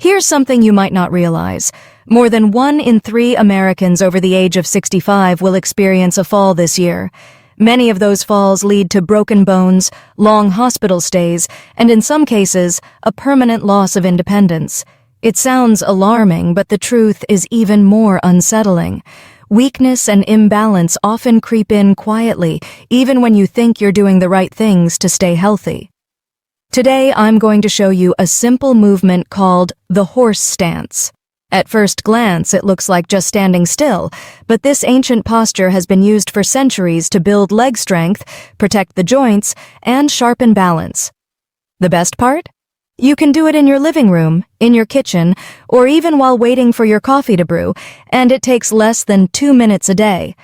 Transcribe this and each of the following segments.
Here's something you might not realize. More than 1 in 3 Americans over the age of 65 will experience a fall this year. Many of those falls lead to broken bones, long hospital stays, and in some cases, a permanent loss of independence. It sounds alarming, but the truth is even more unsettling. Weakness and imbalance often creep in quietly, even when you think you're doing the right things to stay healthy. Today, I'm going to show you a simple movement called the horse stance. At first glance, it looks like just standing still, but this ancient posture has been used for centuries to build leg strength, protect the joints, and sharpen balance. The best part? You can do it in your living room, in your kitchen, or even while waiting for your coffee to brew, and it takes less than 2 minutes a day.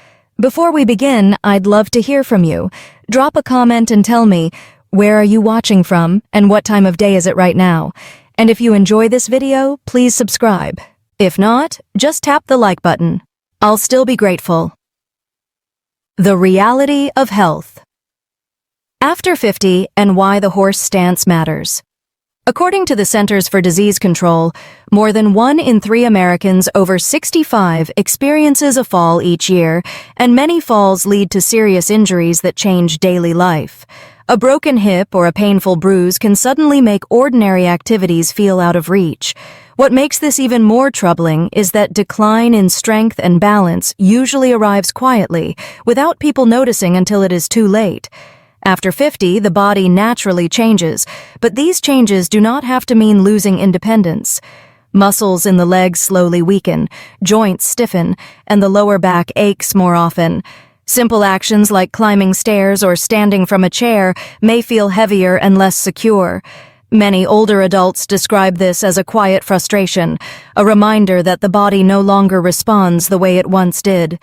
Before we begin, I'd love to hear from you. Drop a comment and tell me, where are you watching from, and what time of day is it right now? And if you enjoy this video, please subscribe. If not, just tap the like button. I'll still be grateful. The reality of health. After 50 and why the horse stance matters. According to the Centers for Disease Control, more than 1 in 3 Americans over 65 experiences a fall each year, and many falls lead to serious injuries that change daily life. A broken hip or a painful bruise can suddenly make ordinary activities feel out of reach. What makes this even more troubling is that decline in strength and balance usually arrives quietly, without people noticing until it is too late. After 50, the body naturally changes, but these changes do not have to mean losing independence. Muscles in the legs slowly weaken, joints stiffen, and the lower back aches more often. Simple actions like climbing stairs or standing from a chair may feel heavier and less secure. Many older adults describe this as a quiet frustration, a reminder that the body no longer responds the way it once did.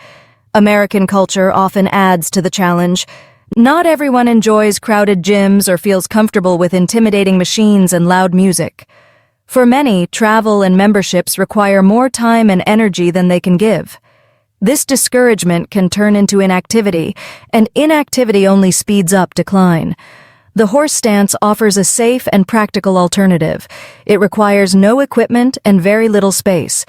American culture often adds to the challenge. Not everyone enjoys crowded gyms or feels comfortable with intimidating machines and loud music. For many, travel and memberships require more time and energy than they can give. This discouragement can turn into inactivity, and inactivity only speeds up decline. The horse stance offers a safe and practical alternative. It requires no equipment and very little space.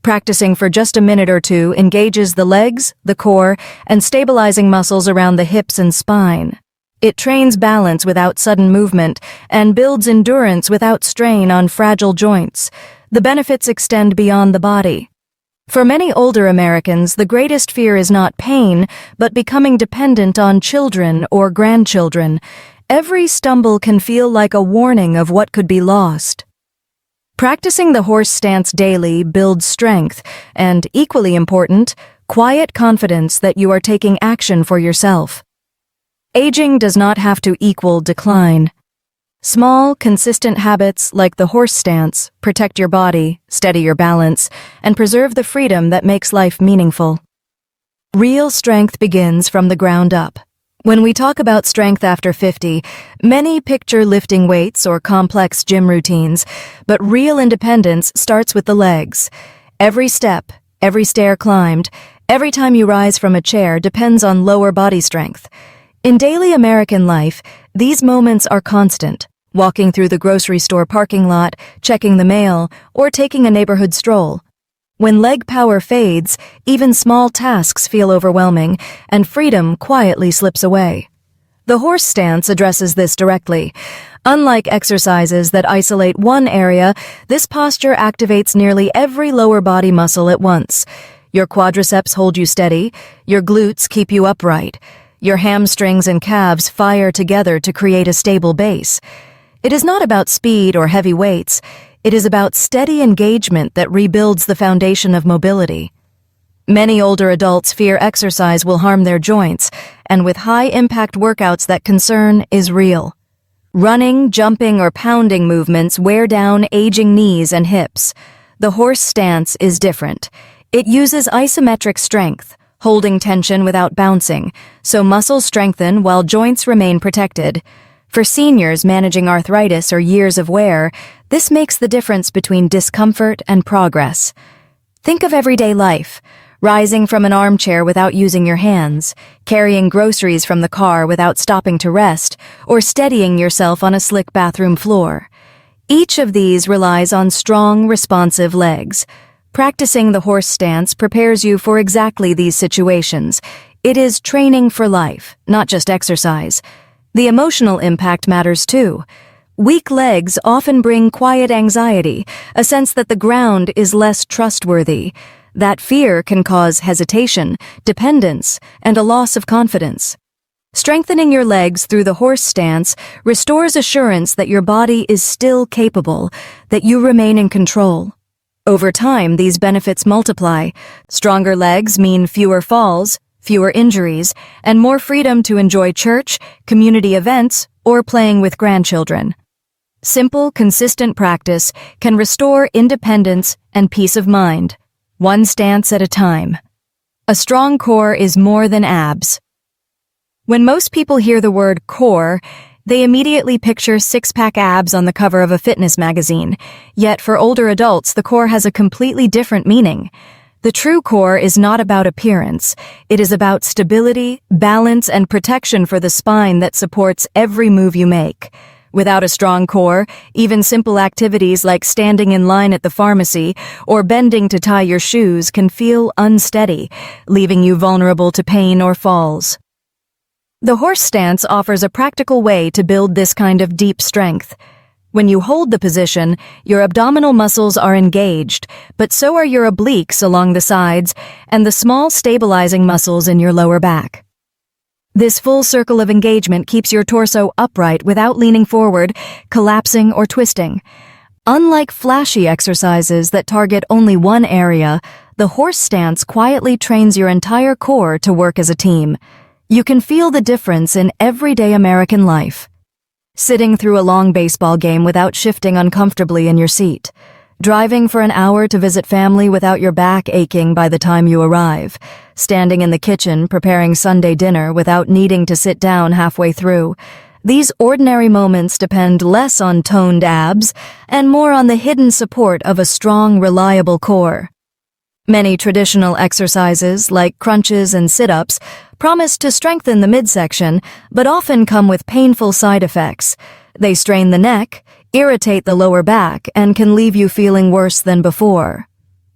Practicing for just a minute or two engages the legs, the core, and stabilizing muscles around the hips and spine. It trains balance without sudden movement and builds endurance without strain on fragile joints. The benefits extend beyond the body. For many older Americans, the greatest fear is not pain, but becoming dependent on children or grandchildren. Every stumble can feel like a warning of what could be lost. Practicing the horse stance daily builds strength and, equally important, quiet confidence that you are taking action for yourself. Aging does not have to equal decline. Small, consistent habits like the horse stance protect your body, steady your balance, and preserve the freedom that makes life meaningful. Real strength begins from the ground up. When we talk about strength after 50, many picture lifting weights or complex gym routines, but real independence starts with the legs. Every step, every stair climbed, every time you rise from a chair depends on lower body strength. In daily American life, these moments are constant. Walking through the grocery store parking lot, checking the mail, or taking a neighborhood stroll. When leg power fades, even small tasks feel overwhelming, and freedom quietly slips away. The horse stance addresses this directly. Unlike exercises that isolate one area, this posture activates nearly every lower body muscle at once. Your quadriceps hold you steady, your glutes keep you upright, your hamstrings and calves fire together to create a stable base. It is not about speed or heavy weights. It is about steady engagement that rebuilds the foundation of mobility. Many older adults fear exercise will harm their joints, and with high-impact workouts that concern is real. Running, jumping, or pounding movements wear down aging knees and hips. The horse stance is different. It uses isometric strength, holding tension without bouncing, so muscles strengthen while joints remain protected. For seniors managing arthritis or years of wear, this makes the difference between discomfort and progress. Think of everyday life. Rising from an armchair without using your hands, carrying groceries from the car without stopping to rest, or steadying yourself on a slick bathroom floor. Each of these relies on strong, responsive legs. Practicing the horse stance prepares you for exactly these situations. It is training for life, not just exercise. The emotional impact matters too. Weak legs often bring quiet anxiety, a sense that the ground is less trustworthy. That fear can cause hesitation, dependence, and a loss of confidence. Strengthening your legs through the horse stance restores assurance that your body is still capable, that you remain in control. Over time, these benefits multiply. Stronger legs mean fewer falls, fewer injuries, and more freedom to enjoy church, community events, or playing with grandchildren. Simple, consistent practice can restore independence and peace of mind, one stance at a time. A strong core is more than abs. When most people hear the word core, they immediately picture six-pack abs on the cover of a fitness magazine. Yet for older adults, the core has a completely different meaning. The true core is not about appearance. It is about stability, balance, and protection for the spine that supports every move you make. Without a strong core, even simple activities like standing in line at the pharmacy or bending to tie your shoes can feel unsteady, leaving you vulnerable to pain or falls. The horse stance offers a practical way to build this kind of deep strength. When you hold the position, your abdominal muscles are engaged, but so are your obliques along the sides and the small stabilizing muscles in your lower back. This full circle of engagement keeps your torso upright without leaning forward, collapsing, or twisting. Unlike flashy exercises that target only one area, the horse stance quietly trains your entire core to work as a team. You can feel the difference in everyday American life. Sitting through a long baseball game without shifting uncomfortably in your seat. Driving for an hour to visit family without your back aching by the time you arrive. Standing in the kitchen preparing Sunday dinner without needing to sit down halfway through. These ordinary moments depend less on toned abs and more on the hidden support of a strong, reliable core. Many traditional exercises, like crunches and sit-ups, promise to strengthen the midsection, but often come with painful side effects. They strain the neck, irritate the lower back, and can leave you feeling worse than before.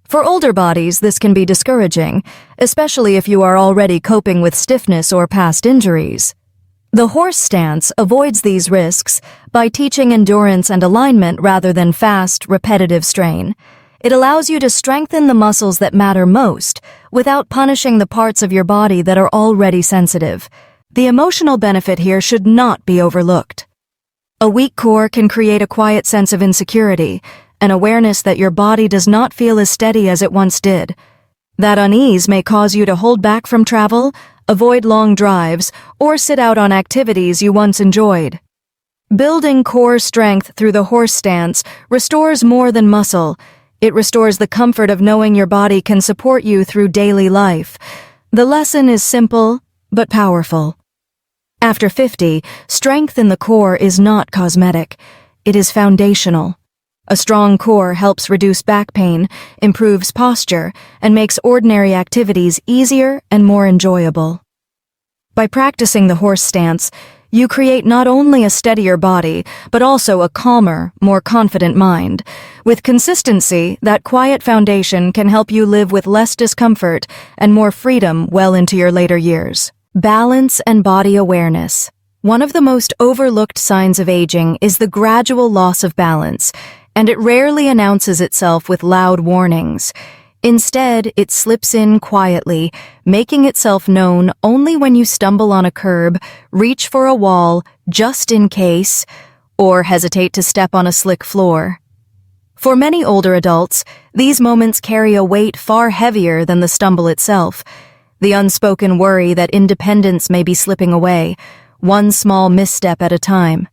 For older bodies, this can be discouraging, especially if you are already coping with stiffness or past injuries. The horse stance avoids these risks by teaching endurance and alignment rather than fast, repetitive strain. It allows you to strengthen the muscles that matter most without punishing the parts of your body that are already sensitive. The emotional benefit here should not be overlooked. A weak core can create a quiet sense of insecurity, an awareness that your body does not feel as steady as it once did. That unease may cause you to hold back from travel, avoid long drives, or sit out on activities you once enjoyed. Building core strength through the horse stance restores more than muscle. It restores the comfort of knowing your body can support you through daily life. The lesson is simple, but powerful. After 50, strength in the core is not cosmetic. It is foundational. A strong core helps reduce back pain, improves posture, and makes ordinary activities easier and more enjoyable. By practicing the horse stance, you create not only a steadier body, but also a calmer, more confident mind. With consistency, that quiet foundation can help you live with less discomfort and more freedom well into your later years. Balance and body awareness. One of the most overlooked signs of aging is the gradual loss of balance, and it rarely announces itself with loud warnings. Instead, it slips in quietly, making itself known only when you stumble on a curb, reach for a wall just in case, or hesitate to step on a slick floor. For many older adults, these moments carry a weight far heavier than the stumble itself. The unspoken worry that independence may be slipping away, one small misstep at a time.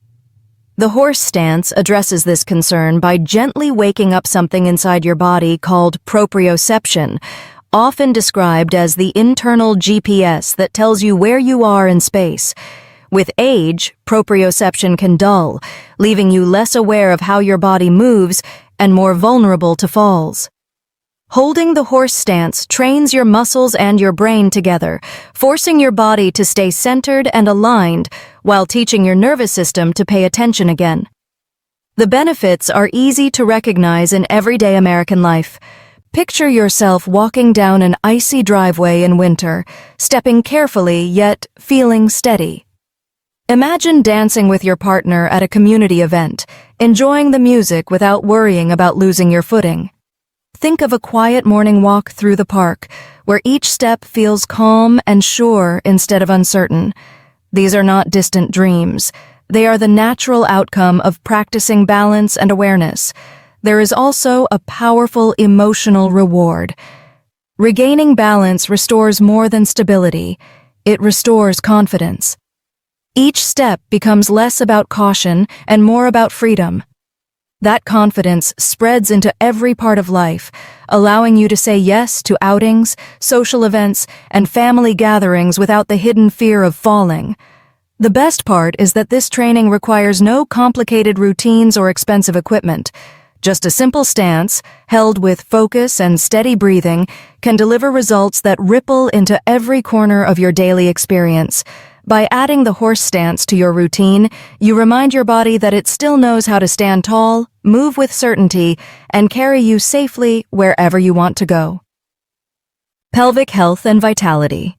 The horse stance addresses this concern by gently waking up something inside your body called proprioception, often described as the internal GPS that tells you where you are in space. With age, proprioception can dull, leaving you less aware of how your body moves and more vulnerable to falls. Holding the horse stance trains your muscles and your brain together, forcing your body to stay centered and aligned while teaching your nervous system to pay attention again. The benefits are easy to recognize in everyday American life. Picture yourself walking down an icy driveway in winter, stepping carefully yet feeling steady. Imagine dancing with your partner at a community event, enjoying the music without worrying about losing your footing. Think of a quiet morning walk through the park, where each step feels calm and sure instead of uncertain. These are not distant dreams. They are the natural outcome of practicing balance and awareness. There is also a powerful emotional reward. Regaining balance restores more than stability. It restores confidence. Each step becomes less about caution and more about freedom. That confidence spreads into every part of life, allowing you to say yes to outings, social events, and family gatherings without the hidden fear of falling. The best part is that this training requires no complicated routines or expensive equipment. Just a simple stance, held with focus and steady breathing, can deliver results that ripple into every corner of your daily experience. By adding the horse stance to your routine, you remind your body that it still knows how to stand tall, move with certainty, and carry you safely wherever you want to go. Pelvic health and vitality.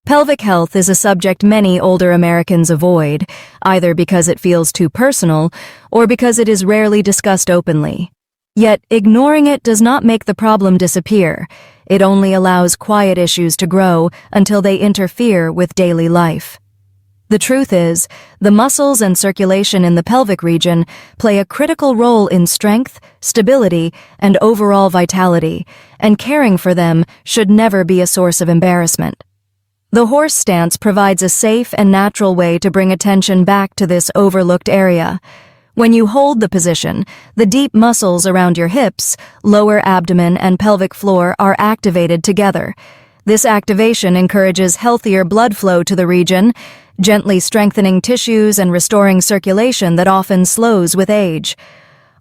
Pelvic health is a subject many older Americans avoid, either because it feels too personal or because it is rarely discussed openly. Yet, ignoring it does not make the problem disappear. It only allows quiet issues to grow until they interfere with daily life. The truth is, the muscles and circulation in the pelvic region play a critical role in strength, stability, and overall vitality, and caring for them should never be a source of embarrassment. The horse stance provides a safe and natural way to bring attention back to this overlooked area. When you hold the position, the deep muscles around your hips, lower abdomen, and pelvic floor are activated together. This activation encourages healthier blood flow to the region, gently strengthening tissues and restoring circulation that often slows with age.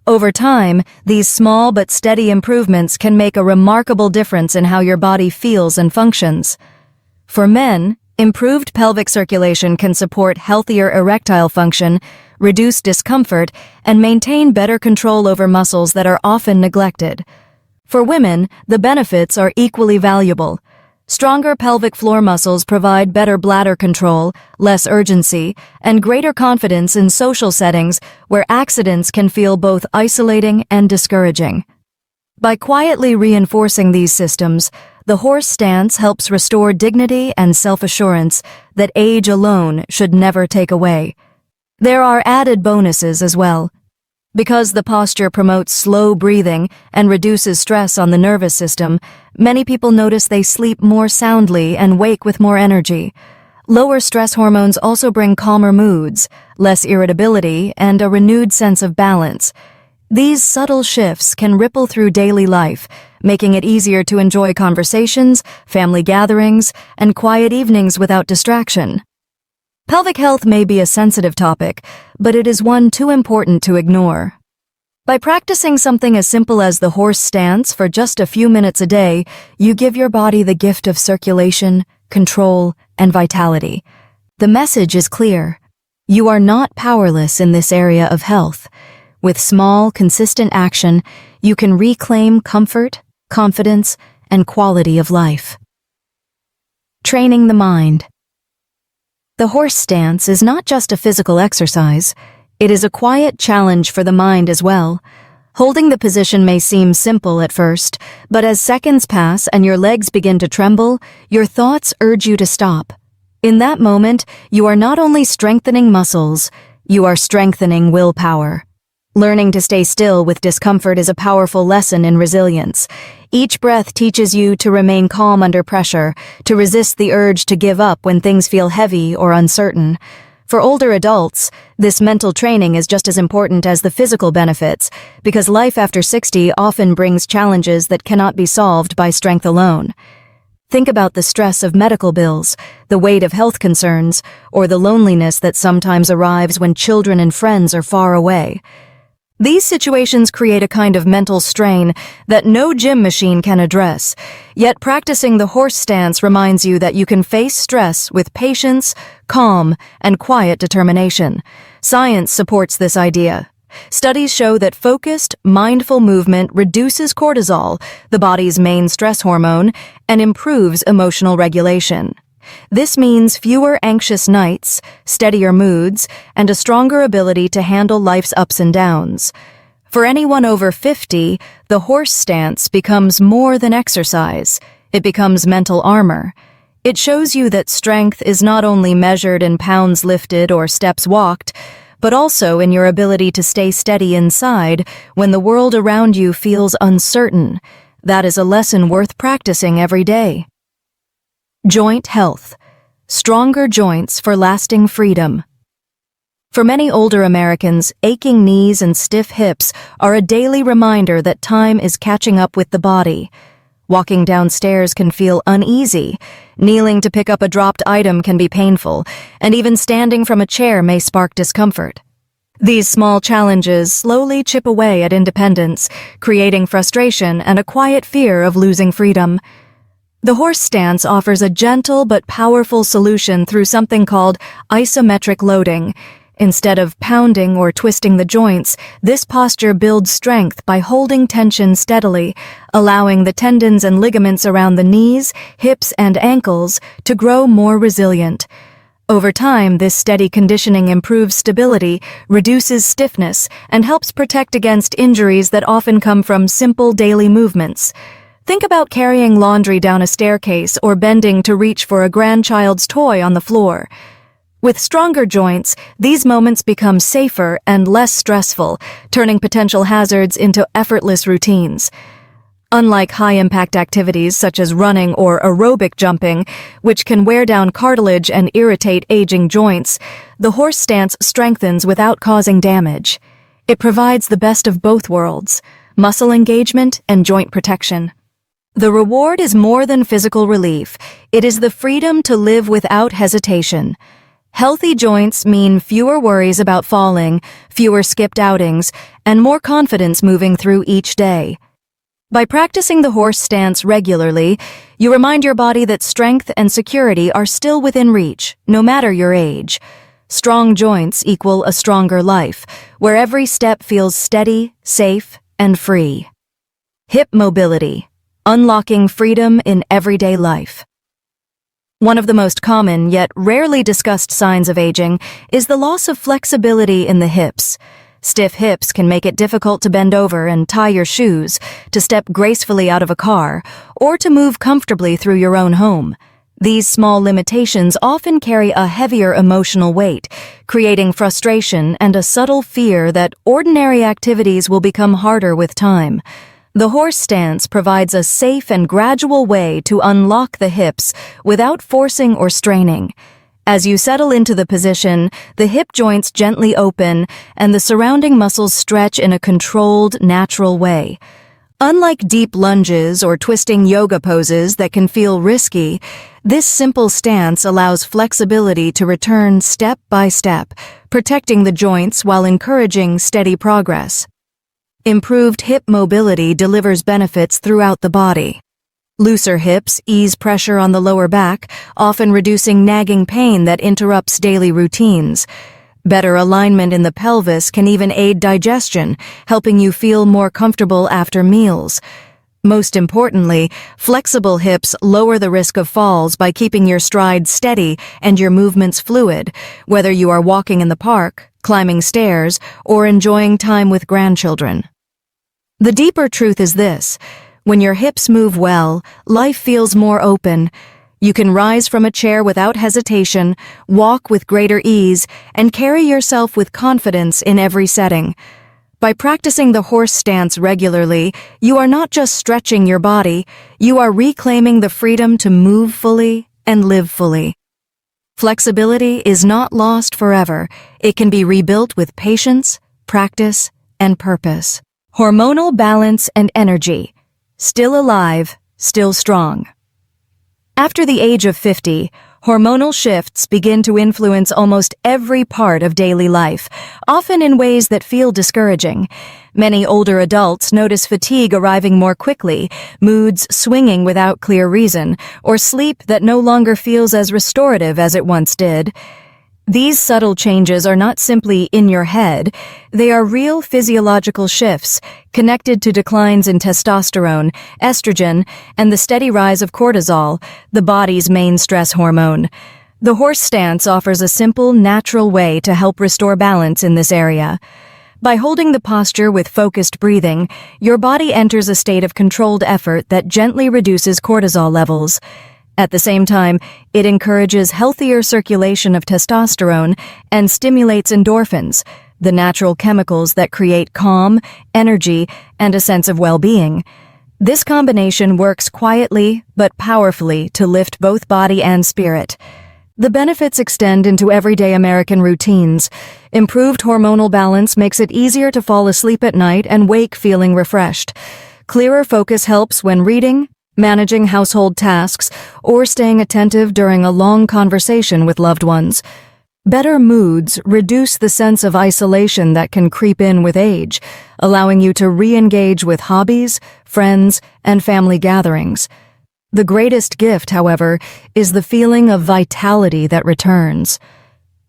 Over time, these small but steady improvements can make a remarkable difference in how your body feels and functions. For men, improved pelvic circulation can support healthier erectile function, reduce discomfort, and maintain better control over muscles that are often neglected. For women, the benefits are equally valuable. Stronger pelvic floor muscles provide better bladder control, less urgency, and greater confidence in social settings where accidents can feel both isolating and discouraging. By quietly reinforcing these systems, the horse stance helps restore dignity and self-assurance that age alone should never take away. There are added bonuses as well. Because the posture promotes slow breathing and reduces stress on the nervous system, many people notice they sleep more soundly and wake with more energy. Lower stress hormones also bring calmer moods, less irritability, and a renewed sense of balance. These subtle shifts can ripple through daily life, making it easier to enjoy conversations, family gatherings, and quiet evenings without distraction. Pelvic health may be a sensitive topic, but it is one too important to ignore. By practicing something as simple as the horse stance for just a few minutes a day, you give your body the gift of circulation, control, and vitality. The message is clear. You are not powerless in this area of health. With small, consistent action, you can reclaim comfort, confidence, and quality of life. Training the mind. The horse stance is not just a physical exercise. It is a quiet challenge for the mind as well. Holding the position may seem simple at first, but as seconds pass and your legs begin to tremble, your thoughts urge you to stop. In that moment, you are not only strengthening muscles, you are strengthening willpower. Learning to stay still with discomfort is a powerful lesson in resilience. Each breath teaches you to remain calm under pressure, to resist the urge to give up when things feel heavy or uncertain. For older adults, this mental training is just as important as the physical benefits, because life after 60 often brings challenges that cannot be solved by strength alone. Think about the stress of medical bills, the weight of health concerns, or the loneliness that sometimes arrives when children and friends are far away. These situations create a kind of mental strain that no gym machine can address, yet practicing the horse stance reminds you that you can face stress with patience, calm, and quiet determination. Science supports this idea. Studies show that focused, mindful movement reduces cortisol, the body's main stress hormone, and improves emotional regulation. This means fewer anxious nights, steadier moods, and a stronger ability to handle life's ups and downs. For anyone over 50, the horse stance becomes more than exercise. It becomes mental armor. It shows you that strength is not only measured in pounds lifted or steps walked, but also in your ability to stay steady inside when the world around you feels uncertain. That is a lesson worth practicing every day. Joint health. Stronger joints for lasting freedom. For many older Americans, aching knees and stiff hips are a daily reminder that time is catching up with the body. Walking downstairs can feel uneasy, kneeling to pick up a dropped item can be painful, and even standing from a chair may spark discomfort. These small challenges slowly chip away at independence, creating frustration and a quiet fear of losing freedom. The horse stance offers a gentle but powerful solution through something called isometric loading. Instead of pounding or twisting the joints, this posture builds strength by holding tension steadily, allowing the tendons and ligaments around the knees, hips, and ankles to grow more resilient. Over time, this steady conditioning improves stability, reduces stiffness, and helps protect against injuries that often come from simple daily movements. Think about carrying laundry down a staircase or bending to reach for a grandchild's toy on the floor. With stronger joints, these moments become safer and less stressful, turning potential hazards into effortless routines. Unlike high-impact activities such as running or aerobic jumping, which can wear down cartilage and irritate aging joints, the horse stance strengthens without causing damage. It provides the best of both worlds, muscle engagement and joint protection. The reward is more than physical relief. It is the freedom to live without hesitation. Healthy joints mean fewer worries about falling, fewer skipped outings, and more confidence moving through each day. By practicing the horse stance regularly, you remind your body that strength and security are still within reach, no matter your age. Strong joints equal a stronger life, where every step feels steady, safe, and free. Hip mobility. Unlocking freedom in everyday life. One of the most common yet rarely discussed signs of aging is the loss of flexibility in the hips. Stiff hips can make it difficult to bend over and tie your shoes, to step gracefully out of a car, or to move comfortably through your own home. These small limitations often carry a heavier emotional weight, creating frustration and a subtle fear that ordinary activities will become harder with time. The horse stance provides a safe and gradual way to unlock the hips without forcing or straining. As you settle into the position, the hip joints gently open and the surrounding muscles stretch in a controlled, natural way. Unlike deep lunges or twisting yoga poses that can feel risky, this simple stance allows flexibility to return step by step, protecting the joints while encouraging steady progress. Improved hip mobility delivers benefits throughout the body. Looser hips ease pressure on the lower back, often reducing nagging pain that interrupts daily routines. Better alignment in the pelvis can even aid digestion, helping you feel more comfortable after meals. Most importantly, flexible hips lower the risk of falls by keeping your stride steady and your movements fluid, whether you are walking in the park, climbing stairs, or enjoying time with grandchildren. The deeper truth is this: when your hips move well, life feels more open. You can rise from a chair without hesitation, walk with greater ease, and carry yourself with confidence in every setting. By practicing the horse stance regularly, you are not just stretching your body, you are reclaiming the freedom to move fully and live fully. Flexibility is not lost forever. It can be rebuilt with patience, practice, and purpose. Hormonal balance and energy. Still alive, still strong. After the age of 50, hormonal shifts begin to influence almost every part of daily life, often in ways that feel discouraging. Many older adults notice fatigue arriving more quickly, moods swinging without clear reason, or sleep that no longer feels as restorative as it once did. These subtle changes are not simply in your head, they are real physiological shifts connected to declines in testosterone, estrogen, and the steady rise of cortisol, the body's main stress hormone. The horse stance offers a simple, natural way to help restore balance in this area. By holding the posture with focused breathing, your body enters a state of controlled effort that gently reduces cortisol levels. At the same time, it encourages healthier circulation of testosterone and stimulates endorphins, the natural chemicals that create calm, energy, and a sense of well-being. This combination works quietly but powerfully to lift both body and spirit. The benefits extend into everyday American routines. Improved hormonal balance makes it easier to fall asleep at night and wake feeling refreshed. Clearer focus helps when reading, managing household tasks, or staying attentive during a long conversation with loved ones. Better moods reduce the sense of isolation that can creep in with age, allowing you to re-engage with hobbies, friends, and family gatherings. The greatest gift, however, is the feeling of vitality that returns.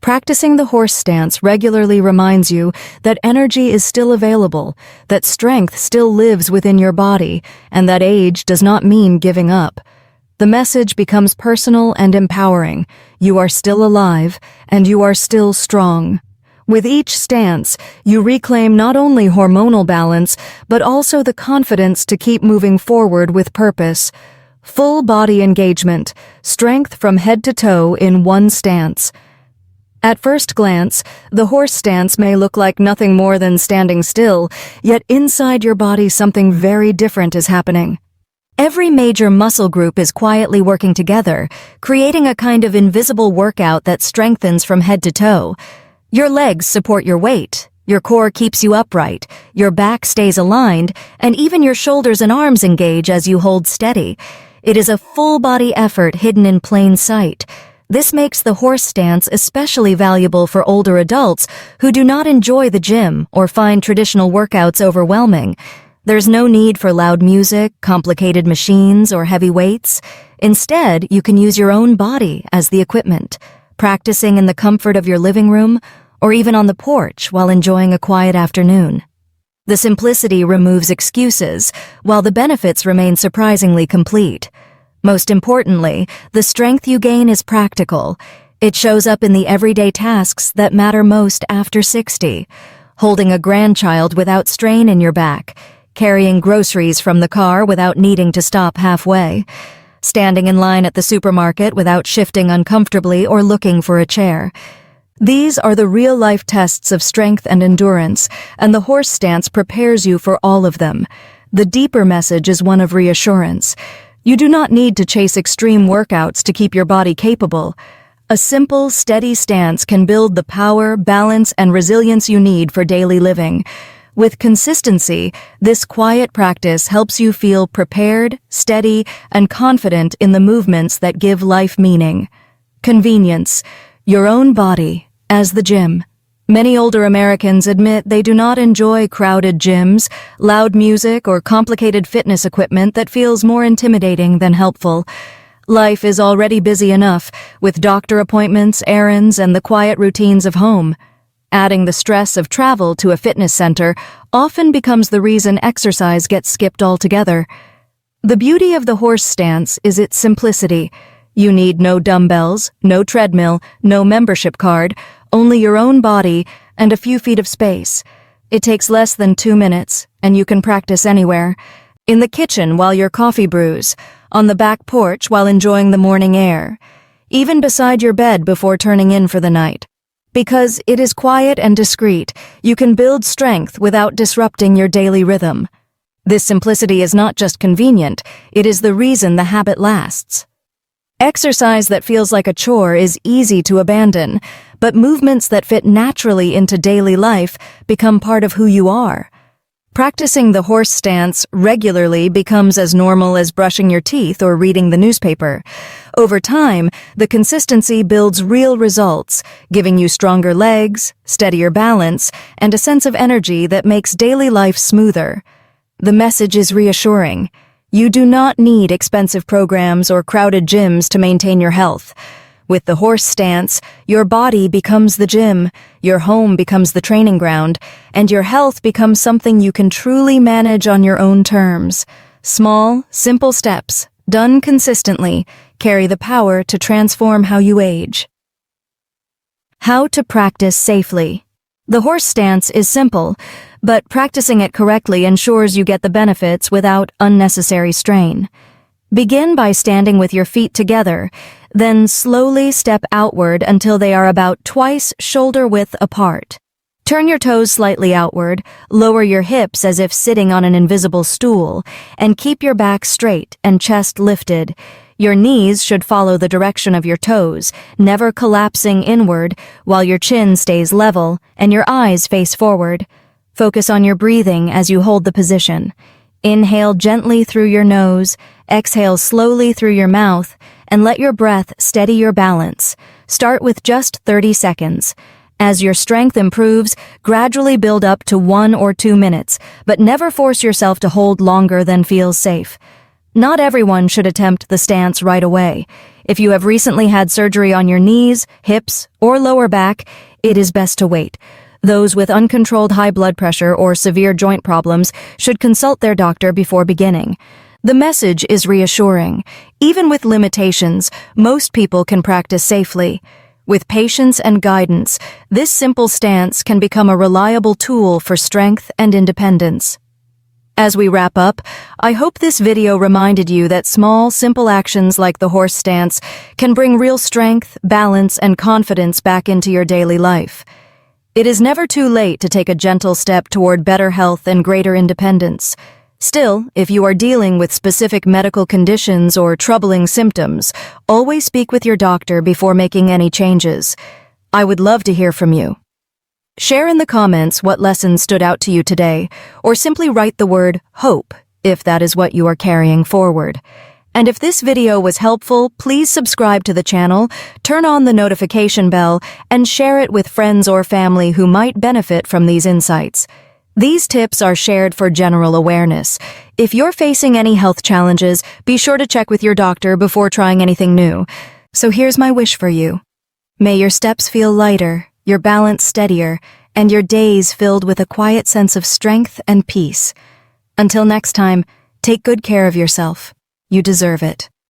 Practicing the horse stance regularly reminds you that energy is still available, that strength still lives within your body, and that age does not mean giving up. The message becomes personal and empowering. You are still alive, and you are still strong. With each stance, you reclaim not only hormonal balance, but also the confidence to keep moving forward with purpose. Full body engagement, strength from head to toe in one stance. At first glance, the horse stance may look like nothing more than standing still, yet inside your body something very different is happening. Every major muscle group is quietly working together, creating a kind of invisible workout that strengthens from head to toe. Your legs support your weight, your core keeps you upright, your back stays aligned, and even your shoulders and arms engage as you hold steady. It is a full-body effort hidden in plain sight. This makes the horse stance especially valuable for older adults who do not enjoy the gym or find traditional workouts overwhelming. There's no need for loud music, complicated machines, or heavy weights. Instead, you can use your own body as the equipment, practicing in the comfort of your living room or even on the porch while enjoying a quiet afternoon. The simplicity removes excuses, while the benefits remain surprisingly complete. Most importantly, the strength you gain is practical. It shows up in the everyday tasks that matter most after 60. Holding a grandchild without strain in your back, carrying groceries from the car without needing to stop halfway, standing in line at the supermarket without shifting uncomfortably or looking for a chair. These are the real-life tests of strength and endurance, and the horse stance prepares you for all of them. The deeper message is one of reassurance. You do not need to chase extreme workouts to keep your body capable. A simple, steady stance can build the power, balance, and resilience you need for daily living. With consistency, this quiet practice helps you feel prepared, steady, and confident in the movements that give life meaning. Convenience. Your own body as the gym. Many older Americans admit they do not enjoy crowded gyms, loud music, or complicated fitness equipment that feels more intimidating than helpful. Life is already busy enough, with doctor appointments, errands, and the quiet routines of home. Adding the stress of travel to a fitness center often becomes the reason exercise gets skipped altogether. The beauty of the horse stance is its simplicity. You need no dumbbells, no treadmill, no membership card, only your own body and a few feet of space. It takes less than 2 minutes, and you can practice anywhere. In the kitchen while your coffee brews, on the back porch while enjoying the morning air, even beside your bed before turning in for the night. Because it is quiet and discreet, you can build strength without disrupting your daily rhythm. This simplicity is not just convenient, it is the reason the habit lasts. Exercise that feels like a chore is easy to abandon, but movements that fit naturally into daily life become part of who you are. Practicing the horse stance regularly becomes as normal as brushing your teeth or reading the newspaper. Over time, the consistency builds real results, giving you stronger legs, steadier balance, and a sense of energy that makes daily life smoother. The message is reassuring. You do not need expensive programs or crowded gyms to maintain your health. With the horse stance, your body becomes the gym, your home becomes the training ground, and your health becomes something you can truly manage on your own terms. Small, simple steps, done consistently, carry the power to transform how you age. How to practice safely. The horse stance is simple, but practicing it correctly ensures you get the benefits without unnecessary strain. Begin by standing with your feet together, then slowly step outward until they are about twice shoulder width apart. Turn your toes slightly outward, lower your hips as if sitting on an invisible stool, and keep your back straight and chest lifted. Your knees should follow the direction of your toes, never collapsing inward, while your chin stays level and your eyes face forward. Focus on your breathing as you hold the position. Inhale gently through your nose, exhale slowly through your mouth, and let your breath steady your balance. Start with just 30 seconds. As your strength improves, gradually build up to 1 or 2 minutes, but never force yourself to hold longer than feels safe. Not everyone should attempt the stance right away. If you have recently had surgery on your knees, hips, or lower back, it is best to wait. Those with uncontrolled high blood pressure or severe joint problems should consult their doctor before beginning. The message is reassuring. Even with limitations, most people can practice safely. With patience and guidance, this simple stance can become a reliable tool for strength and independence. As we wrap up, I hope this video reminded you that small, simple actions like the horse stance can bring real strength, balance, and confidence back into your daily life. It is never too late to take a gentle step toward better health and greater independence. Still, if you are dealing with specific medical conditions or troubling symptoms, always speak with your doctor before making any changes. I would love to hear from you. Share in the comments what lessons stood out to you today, or simply write the word hope if that is what you are carrying forward. And if this video was helpful, please subscribe to the channel, turn on the notification bell, and share it with friends or family who might benefit from these insights. These tips are shared for general awareness. If you're facing any health challenges, be sure to check with your doctor before trying anything new. So here's my wish for you. May your steps feel lighter, your balance steadier, and your days filled with a quiet sense of strength and peace. Until next time, take good care of yourself. You deserve it.